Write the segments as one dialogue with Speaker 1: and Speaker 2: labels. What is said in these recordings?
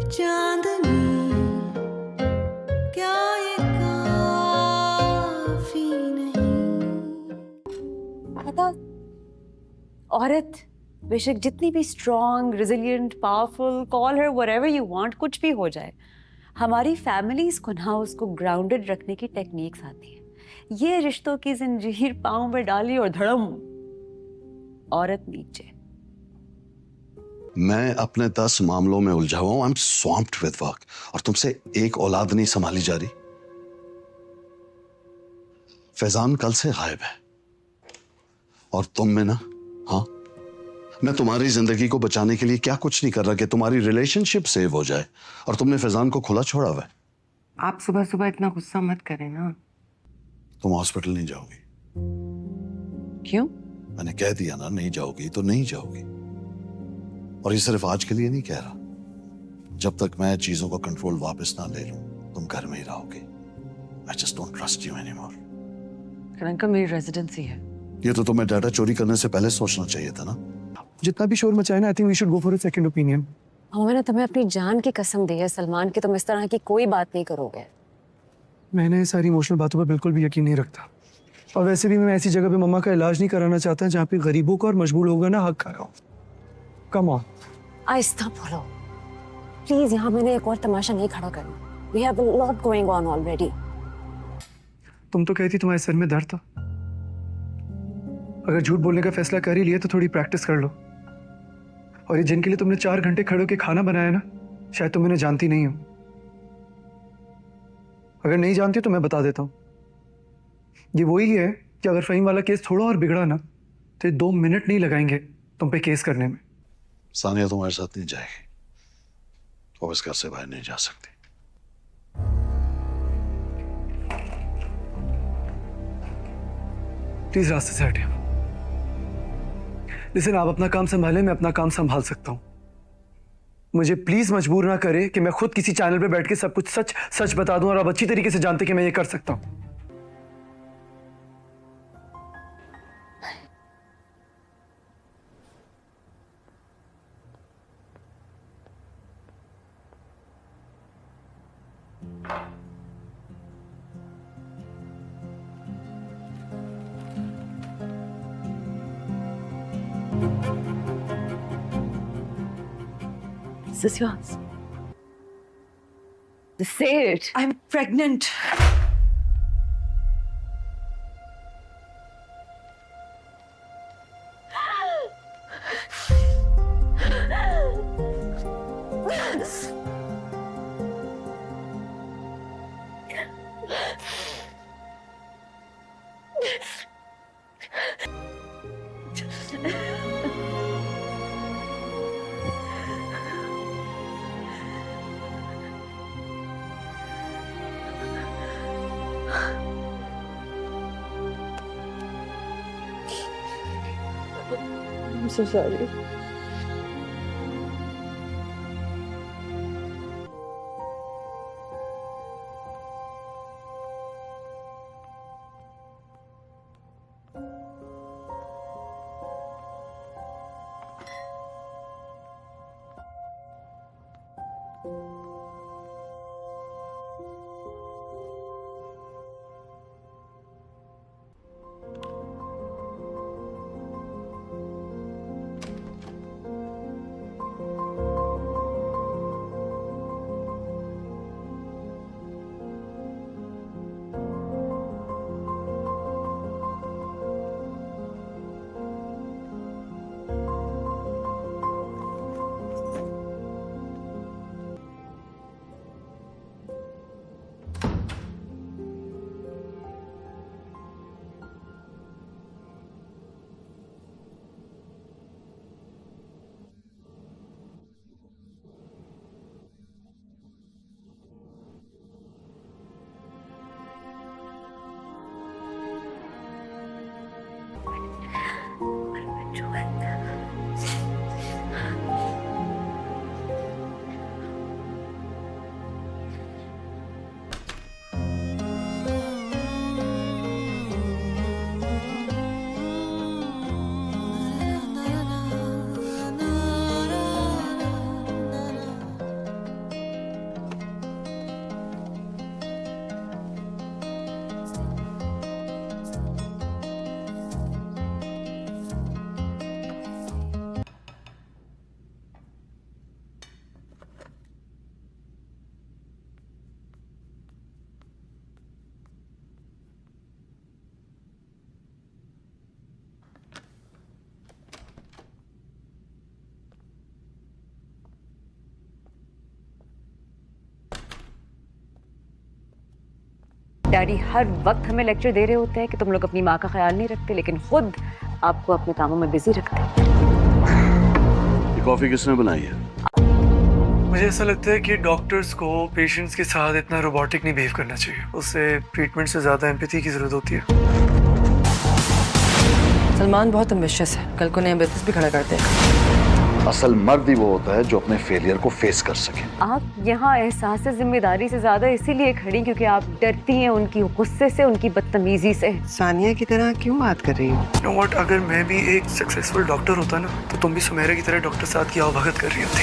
Speaker 1: चांदनी क्या ये काफी नहीं।
Speaker 2: पता, औरत बेशक जितनी भी strong, resilient, powerful, call her whatever you want, कुछ भी हो जाए, हमारी फैमिलीज को ना उसको ग्राउंडेड रखने की टेक्निक्स आती है। ये रिश्तों की जंजीर पाँव में डाली और धड़म, औरत नीचे।
Speaker 3: मैं अपने 10 मामलों में उलझा हुआ हूं। आई एम स्वैम्प्ड विद वर्क और तुमसे एक औलाद नहीं संभाली जा रही। फैजान कल से गायब है और तुम में ना, हाँ, मैं तुम्हारी जिंदगी को बचाने के लिए क्या कुछ नहीं कर रहा कि तुम्हारी रिलेशनशिप सेव हो जाए, और तुमने फैजान को खुला छोड़ा हुआ है।
Speaker 4: आप सुबह सुबह इतना गुस्सा मत करें ना।
Speaker 3: तुम हॉस्पिटल नहीं जाओगी।
Speaker 4: क्यों?
Speaker 3: मैंने कह दिया ना, नहीं जाओगी तो नहीं जाओगी। और ये सिर्फ आज के लिए नहीं कह रहा, जब तक मैं चीजों का कंट्रोल वापस ना ले लूं तुम घर में ही रहोगे। I just don't trust you anymore.
Speaker 4: Uncle, मेरी रेजिडेंसी है।
Speaker 3: ये तो तुम्हें डाटा चोरी करने से पहले सोचना चाहिए था ना।
Speaker 5: जितना भी शोर मचाए ना, I think we should go for a second opinion.
Speaker 2: मैंने तुम्हें अपनी जान की कसम दी है सलमान कि तुम इस तरह की कोई बात नहीं करोगे।
Speaker 5: मैंने सारी इमोशनल बातों पर बिल्कुल भी यकीन नहीं रखता, और वैसे भी मैं ऐसी जगह पे मम्मा का इलाज नहीं कराना चाहता जहाँ पे गरीबों का और मजबूर लोगों का ना हक खा रहा हूँ। Come on.
Speaker 2: आहिस्ता बोलो प्लीज, यहाँ मैंने एक और तमाशा नहीं खड़ा करना। We have a lot going on already.
Speaker 5: तुम तो कहती तुम्हारे सर में दर्द था। अगर झूठ बोलने का फैसला कर ही लिया तो थोड़ी प्रैक्टिस कर लो। और ये जिनके लिए तुमने 4 घंटे खड़े होकर खाना बनाया ना, शायद तुम इन्हें जानती नहीं हो। अगर नहीं जानती तो मैं बता देता हूँ। ये वही है कि अगर फहीम वाला केस थोड़ा और बिगड़ा ना तो ये 2 मिनट नहीं लगाएंगे तुम पे केस करने में।
Speaker 3: सानिया तुम्हारे साथ नहीं जाएगी, वो इस घर से बाहर नहीं जा सकती।
Speaker 5: प्लीज रास्ते से हटिए। लिसन, आप अपना काम संभालें, मैं अपना काम संभाल सकता हूं। मुझे प्लीज मजबूर ना करें कि मैं खुद किसी चैनल पे बैठ के सब कुछ सच सच बता दूं, और आप अच्छी तरीके से जानते कि मैं ये कर सकता हूं।
Speaker 2: Is this yours? Just say it.
Speaker 1: I'm pregnant.
Speaker 2: I'm so sorry. Daddy हर वक्त हमें लेक्चर दे रहे होते हैं कि तुम लोग अपनी माँ का ख्याल नहीं रखते, लेकिन खुद आपको अपने कामों में बिजी रखते हैं।
Speaker 3: ये कॉफी किसने बनाई है?
Speaker 5: मुझे ऐसा लगता है कि डॉक्टर्स को पेशेंट्स के साथ इतना रोबोटिक नहीं बिहेव करना चाहिए, उससे ट्रीटमेंट से ज़्यादा एम्पैथी की ज़रूरत होती है।
Speaker 4: सलमान बहुत एम्बिशियस है, कल को नया बिजनेस भी खड़ा कर देगा।
Speaker 3: असल मर्द ही वो होता है जो अपने फेलियर को फेस कर सके।
Speaker 2: आप यहाँ एहसास जिम्मेदारी से ज्यादा इसीलिए खड़ी क्योंकि आप डरती हैं उनकी गुस्से से, उनकी बदतमीजी से।
Speaker 4: सानिया की तरह क्यों बात कर रही हो?
Speaker 5: You know what, अगर मैं भी एक सक्सेसफुल डॉक्टर होता ना तो तुम भी सुमेरा की तरह डॉक्टर साथ की आवभगत कर रही होती।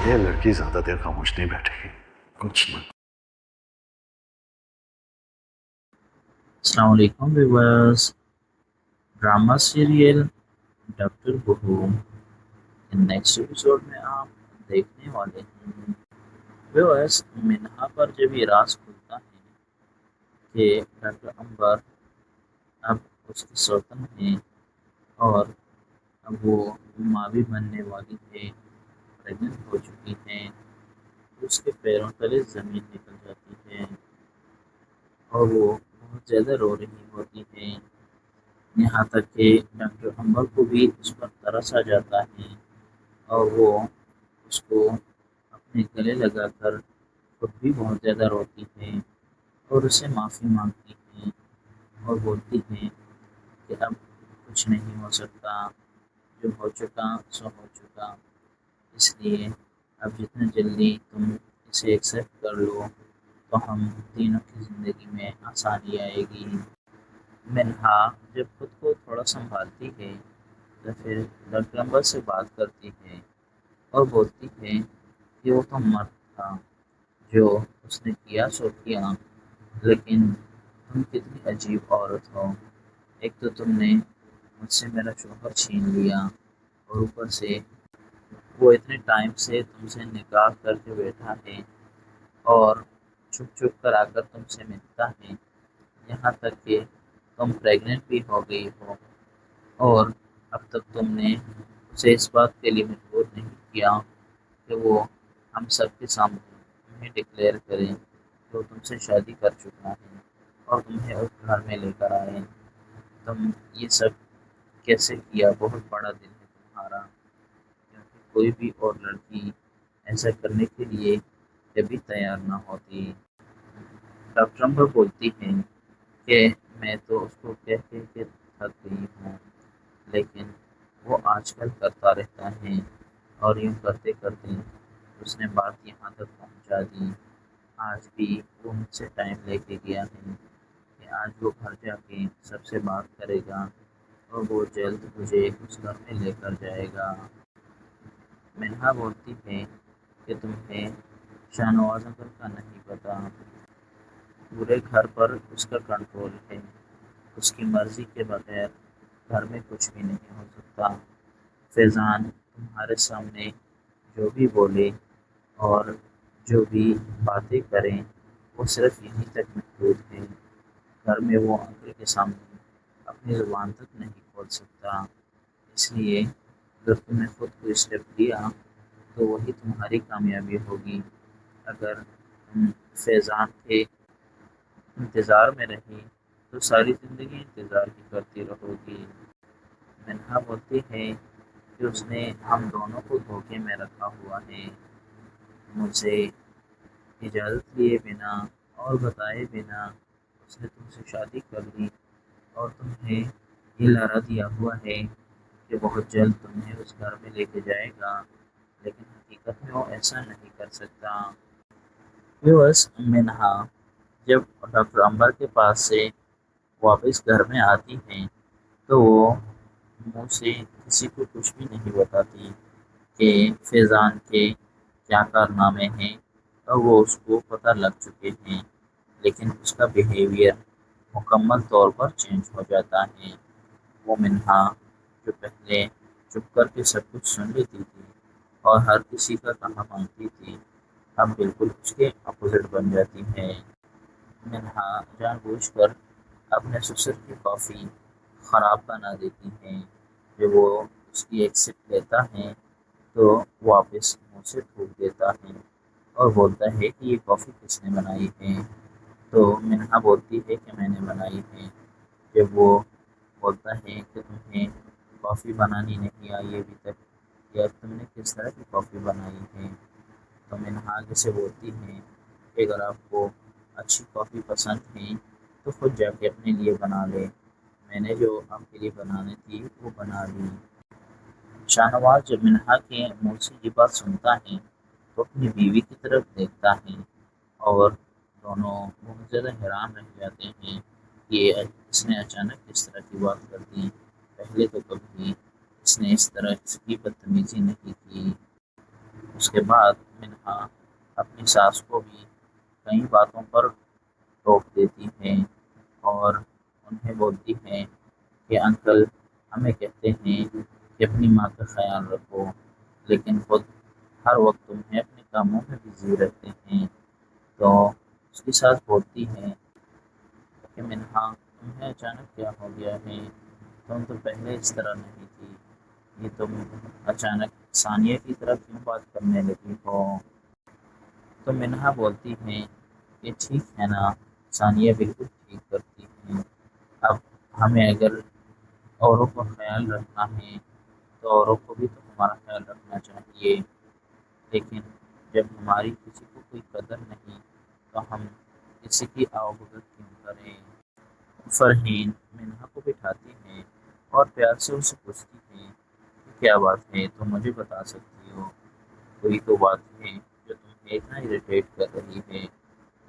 Speaker 3: ये लड़की ज्यादा देर खामोश नहीं बैठेगी, कुछ मत।
Speaker 6: अस्सलाम वालेकुम व्यूअर्स। ड्रामा सीरियल डॉक्टर बहू के नेक्स्ट एपिसोड में आप देखने वाले हैं व्यूअर्स, मिन्हा पर जब ये राज खुलता है कि डॉक्टर अंबर अब उसकी सौतन है और अब वो माँ भी बनने वाली है, प्रेग्नेंट हो चुकी है, तो उसके पैरों तले ज़मीन निकल जाती है और वो बहुत ज़्यादा रो रही होती है। यहाँ तक कि डॉक्टर अंबर को भी उस पर तरस आ जाता है और वो उसको अपने गले लगाकर खुद भी बहुत ज़्यादा रोती है और उससे माफ़ी मांगती है और बोलती है कि अब कुछ नहीं हो सकता, जो हो चुका सो हो चुका, इसलिए अब जितना जल्दी तुम इसे एक्सेप्ट कर लो तो हम तीनों की ज़िंदगी में आसानी आएगी। मिन्हा जब खुद को थोड़ा संभालती है तो फिर डॉक्टर अंबर से बात करती है और बोलती है कि वो तो मर्द था, जो उसने किया सो किया, लेकिन तुम कितनी अजीब औरत हो। एक तो तुमने मुझसे मेरा शौहर छीन लिया और ऊपर से वो इतने टाइम से तुमसे निकाह करके बैठा है और छुप छुप कर आकर तुमसे मिलता है, यहाँ तक कि तुम प्रेग्नेंट भी हो गई हो और अब तक तुमने उसे इस बात के लिए मजबूर नहीं किया कि वो हम सब के सामने तुम्हें डिक्लेयर करे कि वो तुमसे शादी कर चुका है और तुम्हें उस घर में लेकर आए। तुम ये सब कैसे किया? बहुत बड़ा दिल है तुम्हारा, क्योंकि कोई भी और लड़की ऐसा करने के लिए कभी तैयार ना होती। डॉक्टर अंबर बोलती है कि मैं तो उसको कह के थक गई हूँ, लेकिन वो आजकल करता रहता है और यूँ करते करते उसने बात यहाँ तक पहुँचा दी। आज भी वो मुझसे टाइम लेके गया है कि आज वो घर जाके सबसे बात करेगा और वो जल्द मुझे उस घर में लेकर जाएगा। मिन्हा बोलती है कि तुम्हें शाहनवाज अंकल का नहीं पता, पूरे घर पर उसका कंट्रोल है, उसकी मर्ज़ी के बगैर घर में कुछ भी नहीं हो सकता। फैज़ान तुम्हारे सामने जो भी बोले और जो भी बातें करें वो सिर्फ यहीं तक महदूद है, घर में वो अंकल के सामने अपनी ज़ुबान तक नहीं खोल सकता। इसलिए अगर तुमने खुद को स्टेप लिया तो वही तुम्हारी कामयाबी होगी। अगर तुम फैज़ान के इंतज़ार में रही तो सारी ज़िंदगी इंतज़ार ही करती रहोगी। मिन्हा बोलती है कि उसने हम दोनों को धोखे में रखा हुआ है, मुझे इजाज़त लिए बिना और बताए बिना उसने तुमसे शादी कर ली और तुम्हें ये लारा दिया हुआ है कि बहुत जल्द तुम्हें उस घर में लेके जाएगा, लेकिन हकीकत में वो ऐसा नहीं कर सकता। व्यूअर्स, मिन्हा जब डॉक्टर अंबर के पास से वापस घर में आती हैं तो वो मुँह से किसी को कुछ भी नहीं बताती कि फैज़ान के क्या कारनामे हैं और वो उसको पता लग चुके हैं, लेकिन उसका बिहेवियर मुकम्मल तौर पर चेंज हो जाता है। वो मिन्हा जो पहले चुप करके सब कुछ सुन लेती थी और हर किसी का कहा मानती थी, अब बिल्कुल उसके अपोजिट बन जाती है। मिन्हा जानबूझकर अपने ससुर की कॉफ़ी ख़राब बना देती हैं। जब वो उसकी एक सिप लेता है तो वापस मुँह से थूक देता है और बोलता है कि ये कॉफ़ी किसने बनाई है। تو منہا بولتی ہے کہ میں نے بنائی ہے۔ جب وہ بولتا ہے کہ تمہیں کافی بنانی نہیں آئی ابھی تک، یا تم نے کس طرح کی کافی بنائی ہے، تو منہا آگے سے بولتی ہے کہ اگر آپ کو اچھی کافی پسند ہے تو خود جا کے اپنے لیے بنا لے، میں نے جو آپ کے لیے بنانی تھی وہ بنا لی۔ شاہ نواز جب منہا کے منہ سے یہ بات سنتا ہے تو اپنی بیوی کی طرف دیکھتا ہے، اور دونوں بہت زیادہ حیران رہ جاتے ہیں کہ اس نے اچانک اس طرح کی بات کر دی، پہلے تو کبھی اس نے اس طرح کی بدتمیزی نہیں کی۔ اس کے بعد منہا اپنی ساس کو بھی کئی باتوں پر ٹوک دیتی ہے، اور انہیں بولتی ہے کہ انکل ہمیں کہتے ہیں کہ اپنی ماں کا خیال رکھو، لیکن خود ہر وقت تمہیں اپنے کاموں میں بزی رہتے ہیں۔ تو اس کی ساس بولتی ہے کہ منہا تمہیں اچانک کیا ہو گیا ہے، تم تو پہلے اس طرح نہیں تھی، یہ تم اچانک ثانیہ کی طرف کیوں بات کرنے لگی ہو؟ تو منہا بولتی ہے کہ ٹھیک ہے نا، ثانیہ بالکل ٹھیک کرتی ہے، اب ہمیں اگر اوروں کا خیال رکھنا ہے تو اوروں کو بھی تو ہمارا خیال رکھنا چاہیے، لیکن جب ہماری کسی کو کوئی قدر نہیں تو ہم کسی کی آؤ بھگت کیوں کریں؟ فرحین منہا کو بٹھاتی ہے اور پیار سے اسے پوچھتی ہے کہ کیا بات ہے، تم مجھے بتا سکتی ہو، کوئی تو بات ہے جو تمہیں اتنا اریٹیٹ کر رہی ہے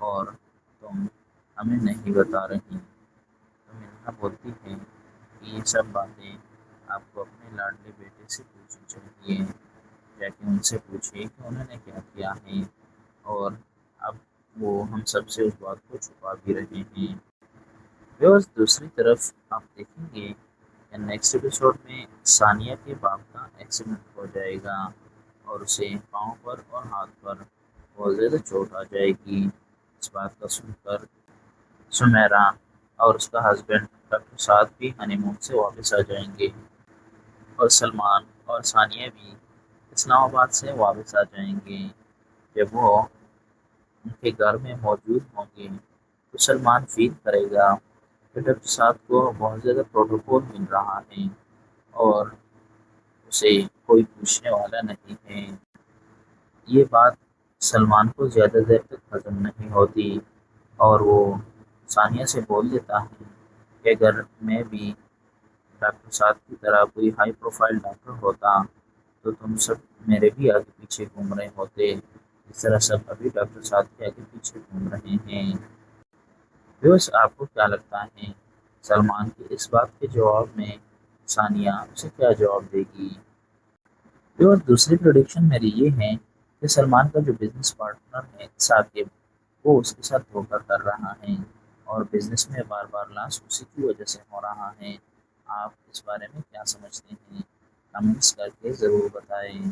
Speaker 6: اور تم ہمیں نہیں بتا رہی۔ تو منہا بولتی ہے کہ یہ سب باتیں آپ کو اپنے لاڈلے بیٹے سے پوچھنی چاہیے، جا کے ان سے پوچھیے کہ انہوں نے کیا کیا ہے، اور اب وہ ہم سب سے اس بات کو چھپا بھی رہے ہیں۔ بس دوسری طرف آپ دیکھیں گے کہ نیکسٹ ایپیسوڈ میں ثانیہ کے باپ کا ایکسیڈنٹ ہو جائے گا، اور اسے پاؤں پر اور ہاتھ پر بہت زیادہ چوٹ آ جائے گی۔ اس بات کا سن کر سمیرا اور اس کا ہسبینڈ ڈاکٹر سعد بھی ہنی مون سے واپس آ جائیں گے، اور سلمان اور ثانیہ بھی اسلام آباد سے واپس آ جائیں گے۔ جب وہ ان کے گھر میں موجود ہوں گے تو سلمان فیل کرے گا کہ ڈاکٹر صاحب کو بہت زیادہ پروٹوکول مل رہا ہے اور اسے کوئی پوچھنے والا نہیں ہے۔ یہ بات سلمان کو زیادہ دیر تک ہضم نہیں ہوتی، اور وہ ثانیہ سے بول دیتا ہے کہ اگر میں بھی ڈاکٹر صاحب کی طرح کوئی ہائی پروفائل ڈاکٹر ہوتا تو تم سب میرے بھی آگے پیچھے گھوم رہے ہوتے، اس طرح سب ابھی ڈاکٹر صاحب کے آگے پیچھے گھوم رہے ہیں۔ بس آپ کو کیا لگتا ہے سلمان کی اس بات کے جواب میں ثانیہ اسے کیا جواب دے گی؟ اور دوسری پروڈکشن میری یہ ہے کہ سلمان کا جو بزنس پارٹنر ہے ثاقب، وہ اس کے ساتھ دھوکہ کر رہا ہے، اور بزنس میں بار بار لاس اسی کی وجہ سے ہو رہا ہے۔ آپ اس بارے میں کیا سمجھتے ہیں؟ کمنٹس کر کے ضرور بتائیں۔